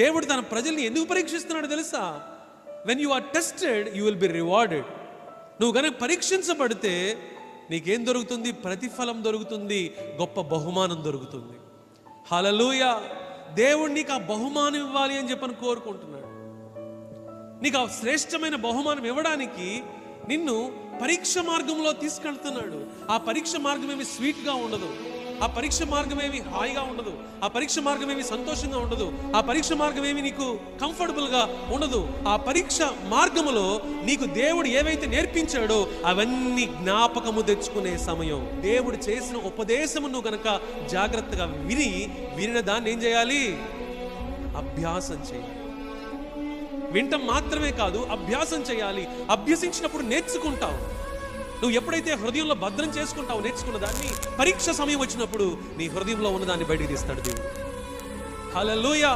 దేవుడు తన ప్రజల్ని ఎందుకు పరీక్షిస్తున్నాడు తెలుసా? When you are tested you will be rewarded. నువ్వు కనుక పరీక్షించబడితే నీకేం దొరుకుతుంది? ప్రతిఫలం దొరుకుతుంది, గొప్ప బహుమానం దొరుకుతుంది. హల్లెలూయా. దేవుడు నీకు ఆ బహుమానం ఇవ్వాలి అని చెప్పని కోరుకుంటున్నాడు. నీకు ఆ శ్రేష్టమైన బహుమానం ఇవ్వడానికి నిన్ను పరీక్ష మార్గంలో తీసుకెళ్తున్నాడు. ఆ పరీక్ష మార్గం ఏమి స్వీట్గా ఉండదు, ఆ పరీక్ష మార్గం ఏమి హాయిగా ఉండదు, ఆ పరీక్ష మార్గం ఏమి సంతోషంగా ఉండదు, ఆ పరీక్ష మార్గం ఏమి నీకు కంఫర్టబుల్గా ఉండదు. ఆ పరీక్ష మార్గములో నీకు దేవుడు ఏవైతే నేర్పించాడో అవన్నీ జ్ఞాపకము తెచ్చుకునే సమయం. దేవుడు చేసిన ఉపదేశము నువ్వు గనక జాగ్రత్తగా వినిన దాన్ని ఏం చేయాలి? అభ్యాసం చేయాలి. వింటం మాత్రమే కాదు, అభ్యాసం చేయాలి. అభ్యసించినప్పుడు నేర్చుకుంటావు. నువ్వు ఎప్పుడైతే హృదయంలో భద్రం చేసుకుంటావు నేర్చుకున్న దాన్ని, పరీక్ష సమయం వచ్చినప్పుడు నీ హృదయంలో ఉన్నదాన్ని బయటికి తీస్తాడు దేవుడు. హల్లెలూయా.